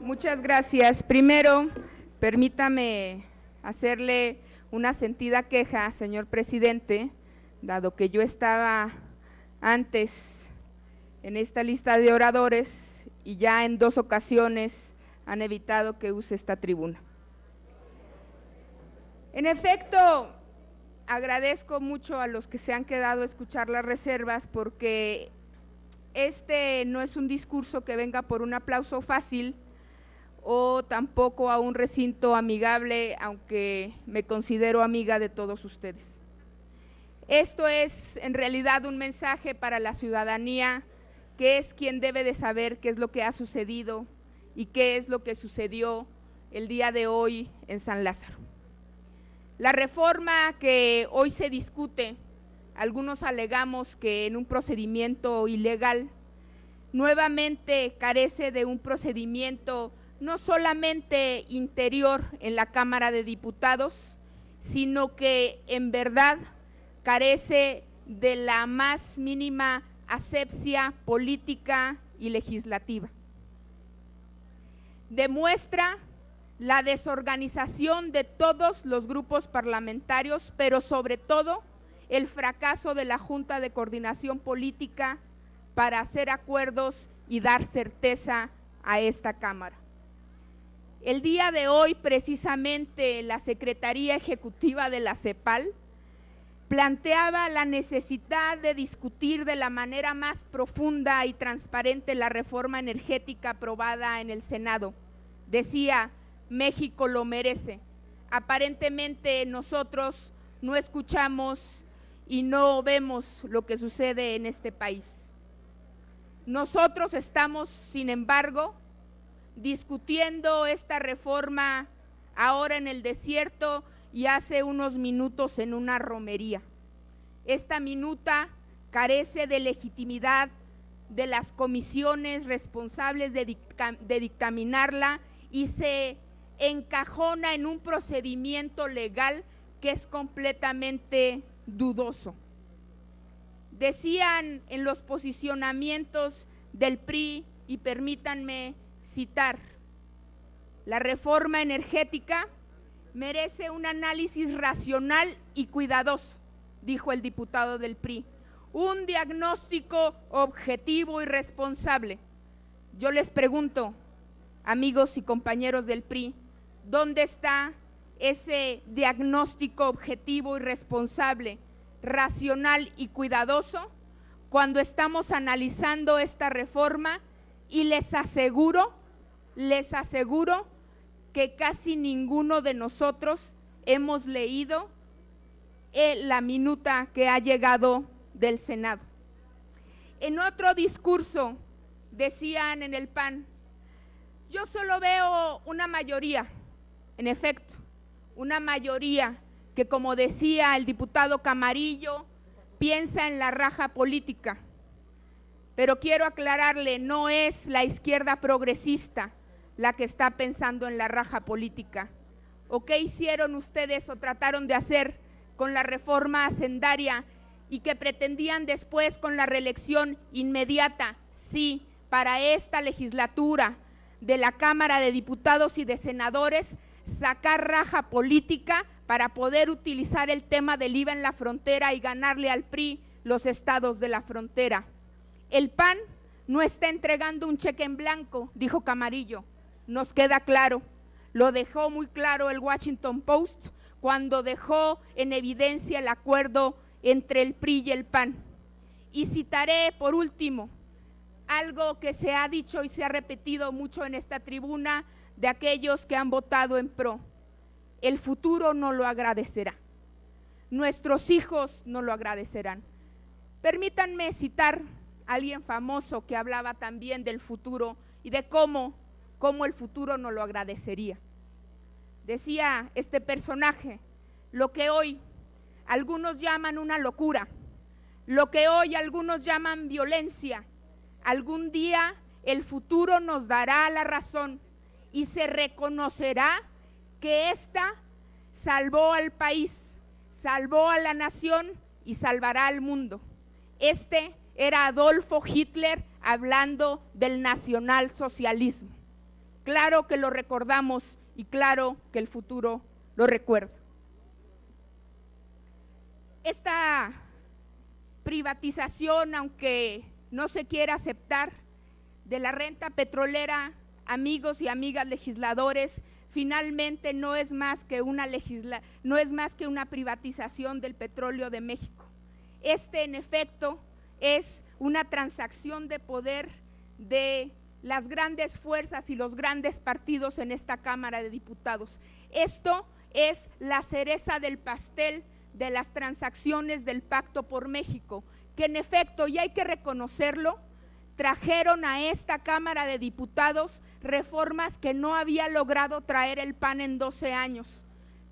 Muchas gracias. Primero, permítame hacerle una sentida queja, señor presidente, dado que yo estaba antes en esta lista de oradores y ya en 2 ocasiones han evitado que use esta tribuna. En efecto, agradezco mucho a los que se han quedado a escuchar las reservas porque este no es un discurso que venga por un aplauso fácil o tampoco a un recinto amigable, aunque me considero amiga de todos ustedes. Esto es en realidad un mensaje para la ciudadanía, que es quien debe de saber qué es lo que ha sucedido y qué es lo que sucedió el día de hoy en San Lázaro. La reforma que hoy se discute, algunos alegamos que en un procedimiento ilegal, nuevamente carece de un procedimiento no solamente interior en la Cámara de Diputados, sino que en verdad carece de la más mínima asepsia política y legislativa. Demuestra la desorganización de todos los grupos parlamentarios, pero sobre todo el fracaso de la Junta de Coordinación Política para hacer acuerdos y dar certeza a esta Cámara. El día de hoy, precisamente, la Secretaría Ejecutiva de la CEPAL planteaba la necesidad de discutir de la manera más profunda y transparente la reforma energética aprobada en el Senado. Decía, México lo merece. Aparentemente nosotros no escuchamos y no vemos lo que sucede en este país. Nosotros estamos, sin embargo, discutiendo esta reforma ahora en el desierto y hace unos minutos en una romería. Esta minuta carece de legitimidad de las comisiones responsables de dictaminarla y se encajona en un procedimiento legal que es completamente dudoso. Decían en los posicionamientos del PRI, y permítanme citar, la reforma energética merece un análisis racional y cuidadoso, dijo el diputado del PRI, un diagnóstico objetivo y responsable. Yo les pregunto, amigos y compañeros del PRI, ¿dónde está ese diagnóstico objetivo y responsable, racional y cuidadoso cuando estamos analizando esta reforma? Y les aseguro que casi ninguno de nosotros hemos leído la minuta que ha llegado del Senado. En otro discurso decían en el PAN, yo solo veo una mayoría, en efecto, una mayoría que, como decía el diputado Camarillo, piensa en la raja política. Pero quiero aclararle, no es la izquierda progresista la que está pensando en la raja política. ¿O qué hicieron ustedes o trataron de hacer con la reforma hacendaria y que pretendían después con la reelección inmediata? Sí, para esta legislatura de la Cámara de Diputados y de Senadores, sacar raja política para poder utilizar el tema del IVA en la frontera y ganarle al PRI los estados de la frontera. El PAN no está entregando un cheque en blanco, dijo Camarillo, nos queda claro. Lo dejó muy claro el Washington Post cuando dejó en evidencia el acuerdo entre el PRI y el PAN. Y citaré por último algo que se ha dicho y se ha repetido mucho en esta tribuna de aquellos que han votado en PRO. El futuro no lo agradecerá. Nuestros hijos no lo agradecerán. Permítanme citar a alguien famoso que hablaba también del futuro y de cómo el futuro no lo agradecería. Decía este personaje, lo que hoy algunos llaman una locura, lo que hoy algunos llaman violencia, algún día el futuro nos dará la razón y se reconocerá que ésta salvó al país, salvó a la nación y salvará al mundo. Este era Adolfo Hitler hablando del nacionalsocialismo. Claro que lo recordamos y claro que el futuro lo recuerda. Esta privatización, aunque no se quiera aceptar, de la renta petrolera, amigos y amigas legisladores, finalmente no es más que una privatización del petróleo de México. En efecto, es una transacción de poder de las grandes fuerzas y los grandes partidos en esta Cámara de Diputados. Esto es la cereza del pastel de las transacciones del Pacto por México, que en efecto, y hay que reconocerlo, trajeron a esta Cámara de Diputados reformas que no había logrado traer el PAN en 12 años.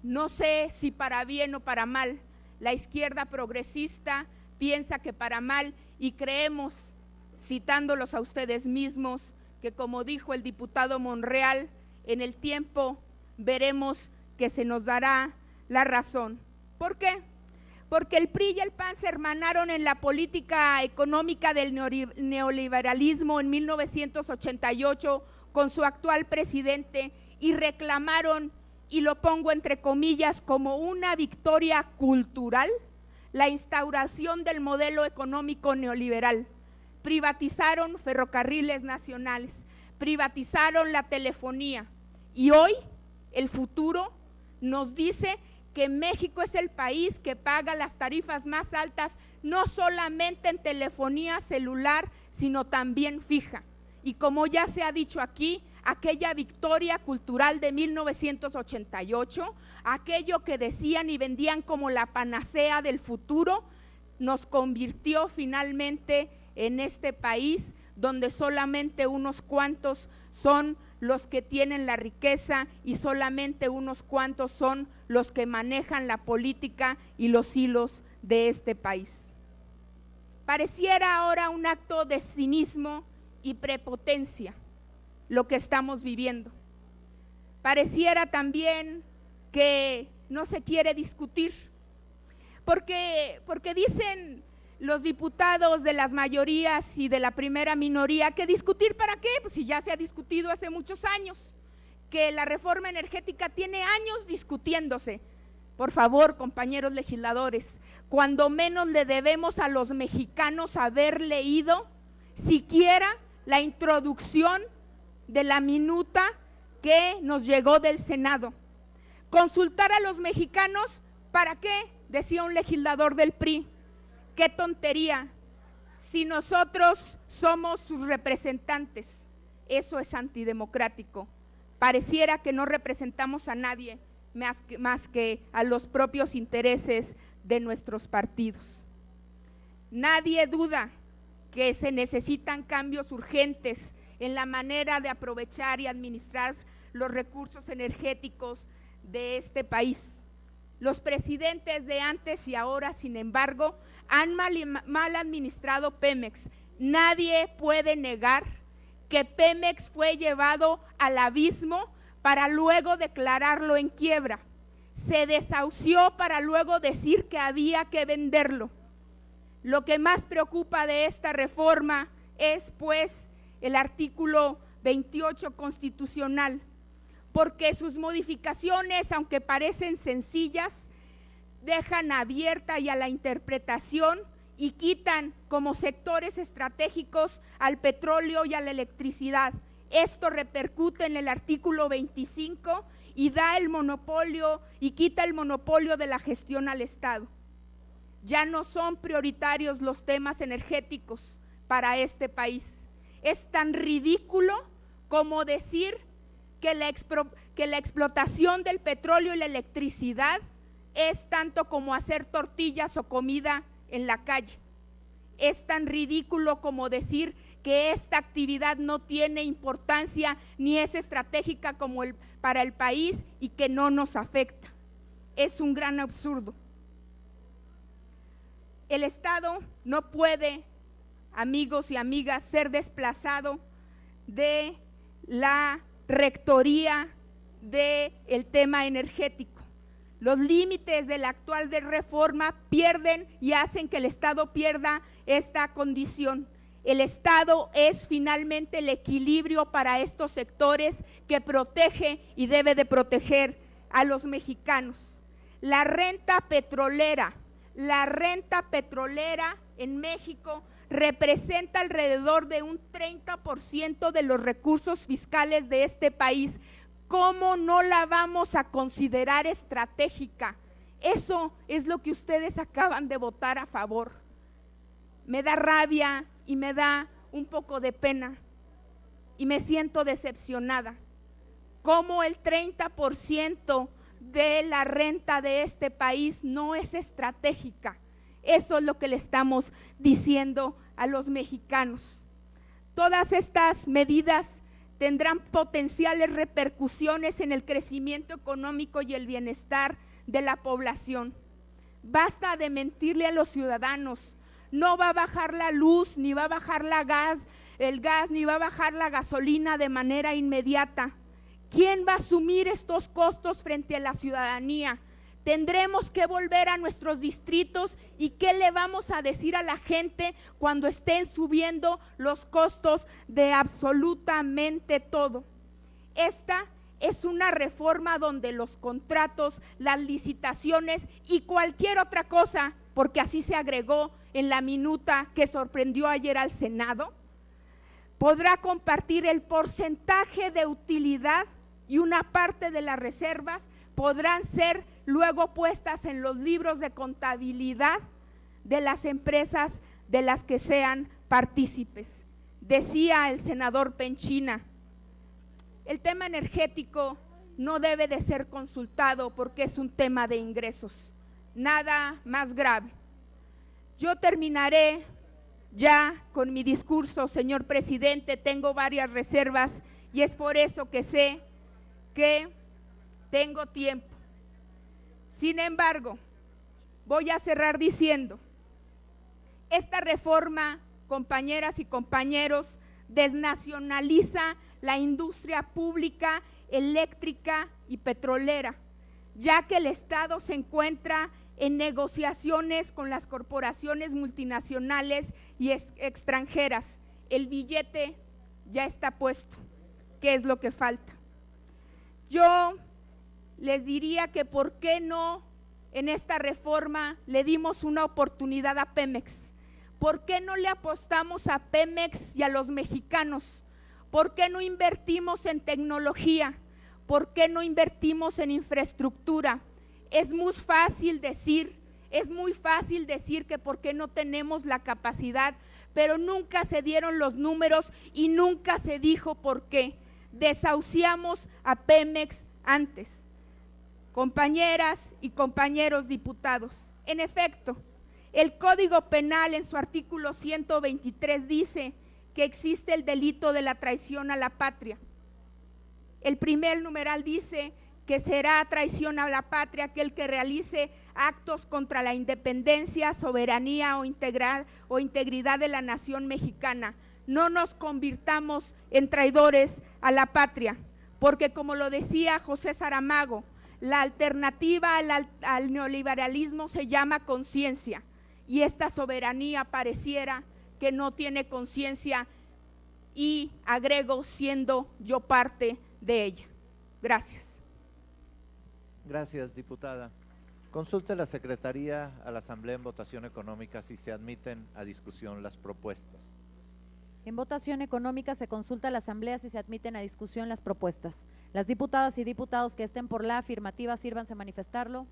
No sé si para bien o para mal. La izquierda progresista piensa que para mal, y creemos, citándolos a ustedes mismos, que como dijo el diputado Monreal, en el tiempo veremos que se nos dará la razón. ¿Por qué? Porque el PRI y el PAN se hermanaron en la política económica del neoliberalismo en 1988 con su actual presidente y reclamaron, y lo pongo entre comillas, como una victoria cultural, la instauración del modelo económico neoliberal. Privatizaron ferrocarriles nacionales, privatizaron la telefonía, y hoy el futuro nos dice que México es el país que paga las tarifas más altas, no solamente en telefonía celular, sino también fija. Y como ya se ha dicho aquí, aquella victoria cultural de 1988, aquello que decían y vendían como la panacea del futuro, nos convirtió finalmente en este país donde solamente unos cuantos son los que tienen la riqueza y solamente unos cuantos son los que manejan la política y los hilos de este país. Pareciera ahora un acto de cinismo y prepotencia lo que estamos viviendo. Pareciera también que no se quiere discutir, porque dicen los diputados de las mayorías y de la primera minoría que discutir ¿para qué? Pues si ya se ha discutido hace muchos años, que la reforma energética tiene años discutiéndose. Por favor, compañeros legisladores, cuando menos le debemos a los mexicanos haber leído siquiera la introducción de la minuta que nos llegó del Senado. Consultar a los mexicanos, ¿para qué? Decía un legislador del PRI. ¡Qué tontería! Si nosotros somos sus representantes, eso es antidemocrático. Pareciera que no representamos a nadie más que a los propios intereses de nuestros partidos. Nadie duda que se necesitan cambios urgentes en la manera de aprovechar y administrar los recursos energéticos de este país. Los presidentes de antes y ahora, sin embargo, han mal administrado Pemex. Nadie puede negar que Pemex fue llevado al abismo para luego declararlo en quiebra. Se desahució para luego decir que había que venderlo. Lo que más preocupa de esta reforma es, pues, el artículo 28 constitucional, porque sus modificaciones, aunque parecen sencillas, dejan abierta y a la interpretación y quitan como sectores estratégicos al petróleo y a la electricidad. Esto repercute en el artículo 25 y da el monopolio y quita el monopolio de la gestión al Estado. Ya no son prioritarios los temas energéticos para este país. Es tan ridículo como decir que la explotación del petróleo y la electricidad es tanto como hacer tortillas o comida en la calle. Es tan ridículo como decir que esta actividad no tiene importancia ni es estratégica como para el país y que no nos afecta. Es un gran absurdo. El Estado no puede, amigos y amigas, ser desplazado de la rectoría del tema energético. Los límites de la actual reforma pierden y hacen que el Estado pierda esta condición. El Estado es finalmente el equilibrio para estos sectores que protege y debe de proteger a los mexicanos. La renta petrolera en México representa alrededor de un 30% de los recursos fiscales de este país. ¿Cómo no la vamos a considerar estratégica? Eso es lo que ustedes acaban de votar a favor. Me da rabia y me da un poco de pena y me siento decepcionada. ¿Cómo el 30% de la renta de este país no es estratégica? Eso es lo que le estamos diciendo a los mexicanos. Todas estas medidas tendrán potenciales repercusiones en el crecimiento económico y el bienestar de la población. Basta de mentirle a los ciudadanos. No va a bajar la luz, ni va a bajar el gas, ni va a bajar la gasolina de manera inmediata. ¿Quién va a asumir estos costos frente a la ciudadanía? Tendremos que volver a nuestros distritos y ¿qué le vamos a decir a la gente cuando estén subiendo los costos de absolutamente todo? Esta es una reforma donde los contratos, las licitaciones y cualquier otra cosa, porque así se agregó en la minuta que sorprendió ayer al Senado, podrá compartir el porcentaje de utilidad y una parte de las reservas podrán ser luego puestas en los libros de contabilidad de las empresas de las que sean partícipes. Decía el senador Penchina, el tema energético no debe de ser consultado porque es un tema de ingresos, nada más grave. Yo terminaré ya con mi discurso, señor presidente, tengo varias reservas y es por eso que sé que tengo tiempo. Sin embargo, voy a cerrar diciendo, esta reforma, compañeras y compañeros, desnacionaliza la industria pública, eléctrica y petrolera, ya que el Estado se encuentra en negociaciones con las corporaciones multinacionales y extranjeras. El billete ya está puesto. ¿Qué es lo que falta? Yo les diría que por qué no en esta reforma le dimos una oportunidad a Pemex. ¿Por qué no le apostamos a Pemex y a los mexicanos? ¿Por qué no invertimos en tecnología? ¿Por qué no invertimos en infraestructura? Es muy fácil decir que por qué no tenemos la capacidad, pero nunca se dieron los números y nunca se dijo por qué. Desahuciamos a Pemex antes. Compañeras y compañeros diputados, en efecto, el Código Penal en su artículo 123 dice que existe el delito de la traición a la patria. El primer numeral dice que será traición a la patria aquel que realice actos contra la independencia, soberanía o integridad de la nación mexicana. No nos convirtamos en traidores a la patria, porque como lo decía José Saramago, la alternativa al neoliberalismo se llama conciencia, y esta soberanía pareciera que no tiene conciencia, y agrego, siendo yo parte de ella. Gracias. Gracias, diputada. Consulte la Secretaría a la Asamblea en votación económica si se admiten a discusión las propuestas. En votación económica se consulta a la Asamblea si se admiten a discusión las propuestas. Las diputadas y diputados que estén por la afirmativa, sírvanse a manifestarlo.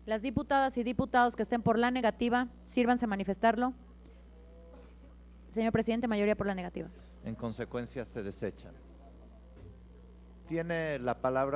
Las diputadas y diputados que estén por la negativa, sírvanse a manifestarlo. Señor presidente, mayoría por la negativa. En consecuencia, se desechan. Tiene la palabra